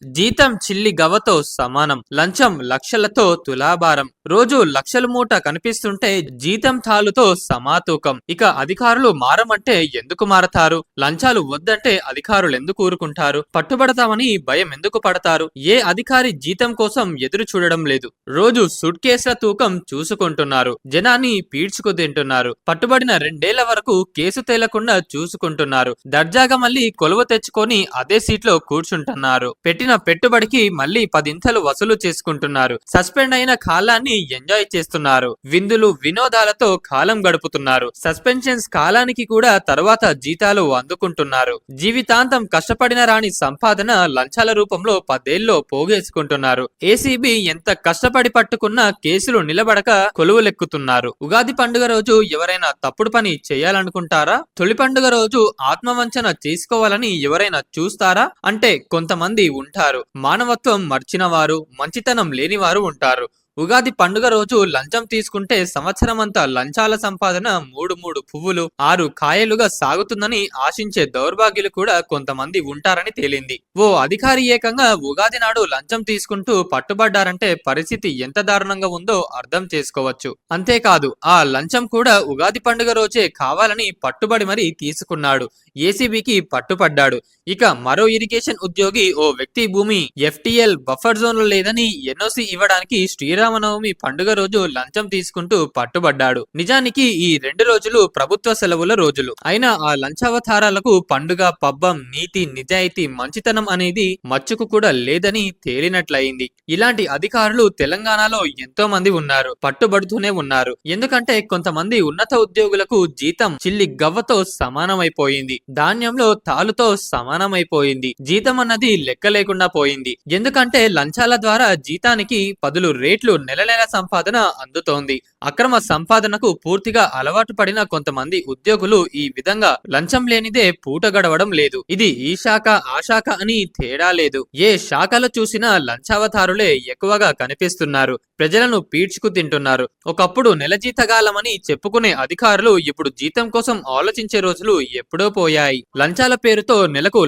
జీతం చిల్లి గవ్వతో సమానం. లంచం లక్షలతో తులాభారం. రోజు లక్షల మూట కనిపిస్తుంటే జీతం తాలుతో సమాతూకం. ఇక అధికారులు మారమంటే ఎందుకు మారతారు? లంచాలు వద్దంటే అధికారులు ఎందుకు ఊరుకుంటారు? పట్టుబడతామని భయం ఎందుకు పడతారు? ఏ అధికారి జీతం కోసం ఎదురు చూడడం లేదు. రోజు సూట్ కేసుల తూకం చూసుకుంటున్నారు. జనాన్ని పీడ్చుకు తింటున్నారు. పట్టుబడిన 2 ఏళ్ల వరకు కేసు తేలకుండా చూసుకుంటున్నారు. దర్జాగా మళ్ళీ కొలువ తెచ్చుకొని అదే సీట్లో కూర్చుంటున్నారు. పెట్టిన పెట్టుబడికి మళ్ళీ 10 ఇంతలు వసూలు చేసుకుంటున్నారు. సస్పెండ్ అయిన కాలాన్ని ఎంజాయ్ చేస్తున్నారు. విందులు వినోదాలతో కాలం గడుపుతున్నారు. సస్పెన్షన్స్ కాలానికి కూడా తర్వాత జీతాలు అందుకుంటున్నారు. జీవితాంతం కష్టపడిన రాని సంపాదన లంచాల రూపంలో 10 ఏళ్లలో పోగేసుకుంటున్నారు. ఏసీబీ ఎంత కష్టపడి పట్టుకున్నా కేసులు నిలబడక కొలువులెక్కుతున్నారు. ఉగాది పండుగ రోజు ఎవరైనా తప్పుడు పని చేయాలనుకుంటారా? తొలి పండుగ రోజు ఆత్మవంచన చేసుకోవాలని ఎవరైనా చూస్తారా? అంటే కొంతమంది ఉంటారు. మానవత్వం మర్చిన వారు, మంచితనం లేని వారు ఉంటారు. ఉగాది పండుగ రోజు లంచం తీసుకుంటే సంవత్సరమంతా లంచాల సంపాదన 3 పువ్వులు 6 కాయలుగా సాగుతుందని ఆశించే దౌర్భాగ్యులు కూడా కొంతమంది ఉంటారని తేలింది. ఓ అధికారి ఏకంగా ఉగాది నాడు లంచం తీసుకుంటూ పట్టుబడ్డారంటే పరిస్థితి ఎంత దారుణంగా ఉందో అర్థం చేసుకోవచ్చు. అంతేకాదు ఆ లంచం కూడా ఉగాది పండుగ రోజే కావాలని పట్టుబడి మరీ తీసుకున్నాడు. ఏసీబీకి పట్టుపడ్డాడు. ఇక మరో ఇరిగేషన్ ఉద్యోగి ఓ వ్యక్తి భూమి ఎఫ్టీఎల్ బఫర్ జోన్ లో లేదని ఎన్ఓసి ఇవ్వడానికి శ్రీరామనవమి పండుగ రోజు లంచం తీసుకుంటూ పట్టుబడ్డాడు. నిజానికి ఈ 2 రోజులు ప్రభుత్వ సెలవుల రోజులు. అయినా ఆ లంచావతారాలకు పండుగ పబ్బం, నీతి నిజాయితీ మంచితనం అనేది మచ్చుకు కూడా లేదని తేలినట్లయింది. ఇలాంటి అధికారులు తెలంగాణలో ఎంతో మంది ఉన్నారు. పట్టుబడుతూనే ఉన్నారు. ఎందుకంటే కొంతమంది ఉన్నత ఉద్యోగులకు జీతం చిల్లి గవ్వతో సమానమైపోయింది. ధాన్యంలో తాలుతో సమానమైపోయింది. జీతం అన్నది లెక్క లేకుండా పోయింది. ఎందుకంటే లంచాల ద్వారా జీతానికి 10 రేట్లు నెల నెల సంపాదన అందుతోంది. అక్రమ సంపాదనకు పూర్తిగా అలవాటు పడిన కొంతమంది ఉద్యోగులు ఈ విధంగా లంచం లేనిదే పూట గడవడం లేదు. ఇది ఈ శాఖ ఆ శాఖ అని తేడా లేదు. ఏ శాఖలో చూసినా లంచావతారులే ఎక్కువగా కనిపిస్తున్నారు. ప్రజలను పీడ్చుకు తింటున్నారు. ఒకప్పుడు నెల జీతగాలమని చెప్పుకునే అధికారులు ఇప్పుడు జీతం కోసం ఆలోచించే రోజులు ఎప్పుడో పోయాయి. లంచాల పేరుతో నెలకు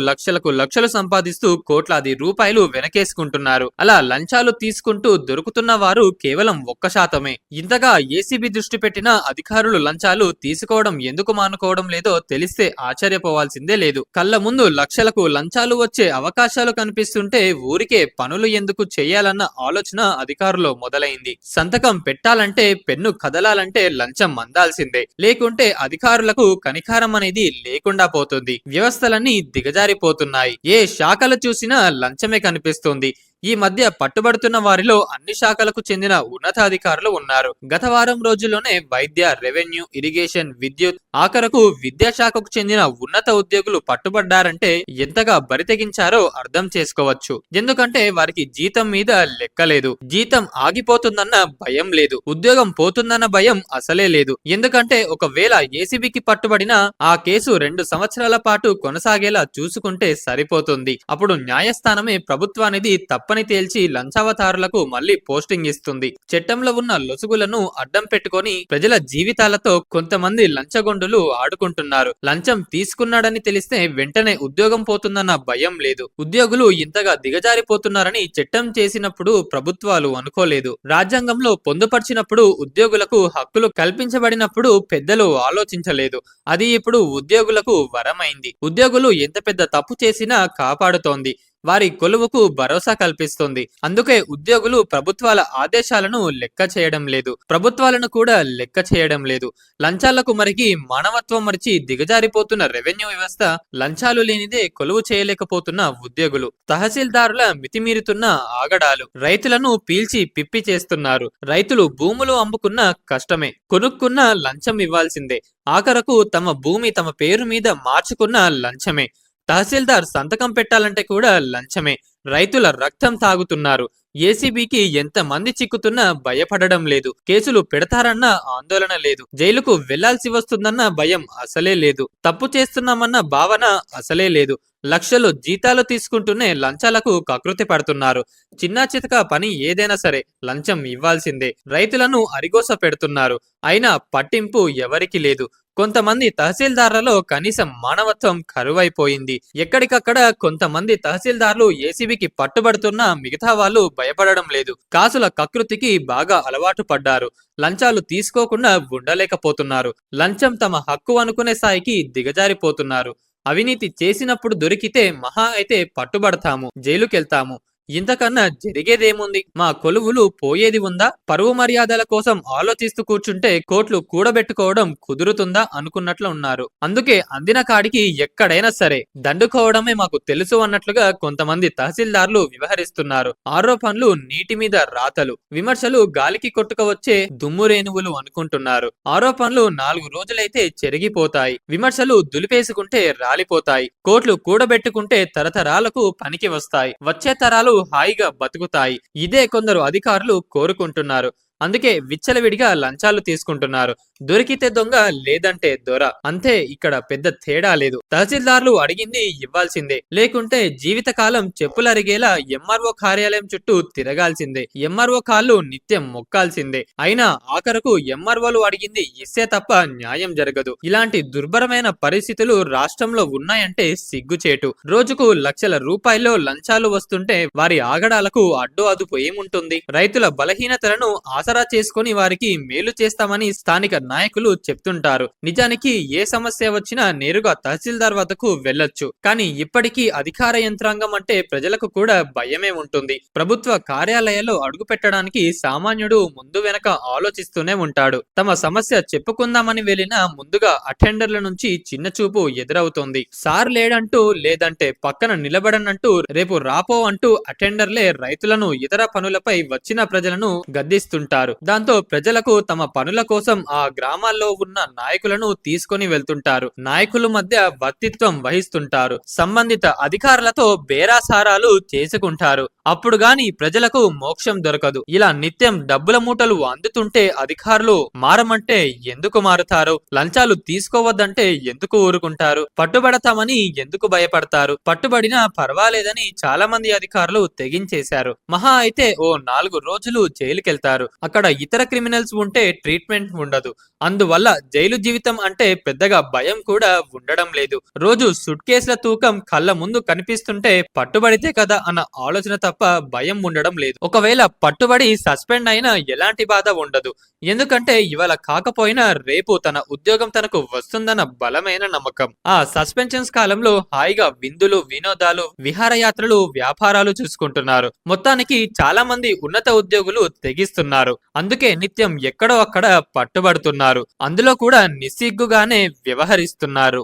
లక్షలు సంపాదిస్తూ కోట్లాది రూపాయలు వెనకేసుకుంటున్నారు. అలా లంచాలు తీసుకుంటూ దొరుకుతున్న వారు కేవలం 1%. ఇంతగా ఏసీబీ దృష్టి పెట్టిన అధికారులు లంచాలు తీసుకోవడం ఎందుకు మానుకోవడం లేదో తెలిస్తే ఆశ్చర్యపోవాల్సిందే లేదు. కళ్ళ ముందు లక్షలకు లంచాలు వచ్చే అవకాశాలు కనిపిస్తుంటే ఊరికే పనులు ఎందుకు చేయాలన్న ఆలోచన అధికారులు మొదలైంది. సంతకం పెట్టాలంటే, పెన్ను కదలాలంటే లంచం అందాల్సిందే. లేకుంటే అధికారులకు కనికారం అనేది లేకుండా పోతుంది. వ్యవస్థలన్నీ దిగజారిపోతున్నాయి. ఏ శాఖలు చూసినా లంచమే కనిపిస్తుంది. ఈ మధ్య పట్టుబడుతున్న వారిలో అన్ని శాఖలకు చెందిన ఉన్నతాధికారులు ఉన్నారు. గత వారం రోజుల్లోనే వైద్య, రెవెన్యూ, ఇరిగేషన్, విద్యుత్, ఆఖరకు విద్యాశాఖకు చెందిన ఉన్నత ఉద్యోగులు పట్టుబడ్డారంటే ఎంతగా బరితెగించారో అర్థం చేసుకోవచ్చు. ఎందుకంటే వారికి జీతం మీద లెక్కలేదు. జీతం ఆగిపోతుందన్న భయం లేదు. ఉద్యోగం పోతుందన్న భయం అసలే లేదు. ఎందుకంటే ఒకవేళ ఏసీబీకి పట్టుబడినా ఆ కేసు 2 సంవత్సరాల పాటు కొనసాగేలా చూసుకుంటే సరిపోతుంది. అప్పుడు న్యాయస్థానమే ప్రభుత్వానికి తప్పని తేల్చి లంచావతారులకు మళ్లీ పోస్టింగ్ ఇస్తుంది. చట్టంలో ఉన్న లొసుగులను అడ్డం పెట్టుకొని ప్రజల జీవితాలతో కొంతమంది లంచగొండులు ఆడుకుంటున్నారు. లంచం తీసుకున్నాడని తెలిస్తే వెంటనే ఉద్యోగం పోతుందన్న భయం లేదు. ఉద్యోగులు ఇంతగా దిగజారిపోతున్నారని చట్టం చేసినప్పుడు ప్రభుత్వాలు అనుకోలేదు. రాజ్యాంగంలో పొందుపరిచినప్పుడు ఉద్యోగులకు హక్కులు కల్పించబడినప్పుడు పెద్దలు ఆలోచించలేదు. అది ఇప్పుడు ఉద్యోగులకు వరమైంది. ఉద్యోగులు ఎంత పెద్ద తప్పు చేసినా కాపాడుతోంది. వారి కొలువుకు భరోసా కల్పిస్తుంది. అందుకే ఉద్యోగులు ప్రభుత్వాల ఆదేశాలను లెక్క చేయడం లేదు. ప్రభుత్వాలను కూడా లెక్క చేయడం లేదు. లంచాలకు మరిగి మానవత్వం మరిచి దిగజారిపోతున్న రెవెన్యూ వ్యవస్థ, లంచాలు లేనిదే కొలువు చేయలేకపోతున్న ఉద్యోగులు, తహసీల్దారుల మితిమీరుతున్న ఆగడాలు, రైతులను పీల్చి పిప్పి చేస్తున్నారు. రైతులు భూములు అమ్ముకున్న కష్టమే, కొనుక్కున్న లంచం ఇవ్వాల్సిందే. ఆఖరకు తమ భూమి తమ పేరు మీద మార్చుకున్న లంచమే. తహసీల్దార్ సంతకం పెట్టాలంటే కూడా లంచమే. రైతుల రక్తం తాగుతున్నారు. ఏసీబీకి ఎంత మంది చిక్కుతున్నా భయపడడం లేదు. కేసులు పెడతారన్న ఆందోళన లేదు. జైలుకు వెళ్లాల్సి వస్తుందన్న భయం అసలే లేదు. తప్పు చేస్తున్నామన్న భావన అసలే లేదు. లక్షలు జీతాలు తీసుకుంటూనే లంచాలకు కకృతి పడుతున్నారు. చిన్నా చితక పని ఏదైనా సరే లంచం ఇవ్వాల్సిందే. రైతులను అరిగోస పెడుతున్నారు. అయినా పట్టింపు ఎవరికి లేదు. కొంతమంది తహసీల్దార్లలో కనీసం మానవత్వం కరువైపోయింది. ఎక్కడికక్కడ కొంతమంది తహసీల్దార్లు ఏసీబీకి పట్టుబడుతున్నా మిగతా వాళ్ళు భయపడడం లేదు. కాసుల కకృతికి బాగా అలవాటు పడ్డారు. లంచాలు తీసుకోకుండా ఉండలేకపోతున్నారు. లంచం తమ హక్కు అనుకునే స్థాయికి దిగజారిపోతున్నారు. అవినీతి చేసినప్పుడు దొరికితే మహా అయితే పట్టుబడతాము, జైలుకెళ్తాము. ఇంతకన్నా జరిగేదేముంది? మా కొలువులు పోయేది ఉందా? పరువు మర్యాదల కోసం ఆలోచిస్తూ కూర్చుంటే కోట్లు కూడబెట్టుకోవడం కుదురుతుందా అనుకున్నట్లు ఉన్నారు. అందుకే అందిన కాడికి ఎక్కడైనా సరే దండుకోవడమే మాకు తెలుసు అన్నట్లుగా కొంతమంది తహసీల్దార్లు వ్యవహరిస్తున్నారు. ఆరోపణలు నీటి మీద రాతలు, విమర్శలు గాలికి కొట్టుకువచ్చే దుమ్మురేణువులు అనుకుంటున్నారు. ఆరోపణలు 4 రోజులైతే చెరిగిపోతాయి, విమర్శలు దులిపేసుకుంటే రాలిపోతాయి, కోట్లు కూడబెట్టుకుంటే తరతరాలకు పనికి వస్తాయి, వచ్చే తరాలు హాయిగా బతుకుతాయి. ఇదే కొందరు అధికారులు కోరుకుంటున్నారు. అందుకే విచ్చలవిడిగా లంచాలు తీసుకుంటున్నారు. దొరికితే దొంగ, లేదంటే దొర. అంతే, ఇక్కడ పెద్ద తేడా లేదు. తహసీల్దార్లు అడిగింది ఇవ్వాల్సిందే, లేకుంటే జీవితకాలం చెప్పులరిగేలా ఎంఆర్ఓ కార్యాలయం చుట్టూ తిరగాల్సిందే. ఎంఆర్ఓ కాళ్ళు నిత్యం మొక్కాల్సిందే. అయినా ఆఖరకు ఎంఆర్ఓలు అడిగింది ఇస్తే తప్ప న్యాయం జరగదు. ఇలాంటి దుర్భరమైన పరిస్థితులు రాష్ట్రంలో ఉన్నాయంటే సిగ్గుచేటు. రోజుకు లక్షల రూపాయల్లో లంచాలు వస్తుంటే వారి ఆగడాలకు అడ్డు అదుపు ఏముంటుంది? రైతుల బలహీనతలను ఆసరా చేసుకుని వారికి మేలు చేస్తామని స్థానిక నాయకులు చెప్తుంటారు. నిజానికి ఏ సమస్య వచ్చినా నేరుగా తహసీల్దార్ వద్దకు వెళ్లొచ్చు. కానీ ఇప్పటికీ అధికార యంత్రాంగం అంటే ప్రజలకు కూడా భయమే ఉంటుంది. ప్రభుత్వ కార్యాలయాల్లో అడుగు పెట్టడానికి సామాన్యుడు ముందు వెనక ఆలోచిస్తూనే ఉంటాడు. తమ సమస్య చెప్పుకుందామని వెళ్లినా ముందుగా అటెండర్ల నుంచి చిన్న చూపు ఎదురవుతుంది. సార్ లేడంటూ, లేదంటే పక్కన నిలబడనంటూ, రేపు రాపో అంటూ అటెండర్లే రైతులను, ఇతర పనులపై వచ్చిన ప్రజలను గద్దిస్తుంటారు. దాంతో ప్రజలకు తమ పనుల కోసం ఆ గ్రామాల్లో ఉన్న నాయకులను తీసుకొని వెళ్తుంటారు. నాయకుల మధ్య వర్తిత్వం వహిస్తుంటారు. సంబంధిత అధికారులతో బేరాసారాలు చేసుకుంటారు. అప్పుడు గాని ప్రజలకు మోక్షం దొరకదు. ఇలా నిత్యం డబ్బుల మూటలు అందుతుంటే అధికారులు మారమంటే ఎందుకు మారుతారు? లంచాలు తీసుకోవద్దంటే ఎందుకు ఊరుకుంటారు? పట్టుబడతామని ఎందుకు భయపడతారు? పట్టుబడినా పర్వాలేదని చాలా మంది అధికారులు తెగించేశారు. మహా అయితే ఓ 4 రోజులు జైలుకెళ్తారు. అక్కడ ఇతర క్రిమినల్స్ ఉంటే ట్రీట్మెంట్ ఉండదు. అందువల్ల జైలు జీవితం అంటే పెద్దగా భయం కూడా ఉండడం లేదు. రోజు సుట్ కేసుల తూకం కళ్ళ ముందు కనిపిస్తుంటే పట్టుబడితే కదా అన్న ఆలోచన తప్ప భయం ఉండడం లేదు. ఒకవేళ పట్టుబడి సస్పెండ్ అయినా ఎలాంటి బాధ ఉండదు. ఎందుకంటే ఇవాళ కాకపోయినా రేపు తన ఉద్యోగం తనకు వస్తుందన్న బలమైన నమ్మకం. ఆ సస్పెన్షన్స్ కాలంలో హాయిగా విందులు, వినోదాలు, విహారయాత్రలు, వ్యాపారాలు చూసుకుంటున్నారు. మొత్తానికి చాలా మంది ఉన్నత ఉద్యోగులు తెగిస్తున్నారు. అందుకే నిత్యం ఎక్కడో అక్కడ పట్టుబడుతున్నారు. అందులో కూడా నిస్సిగ్గుగానే వ్యవహరిస్తున్నారు.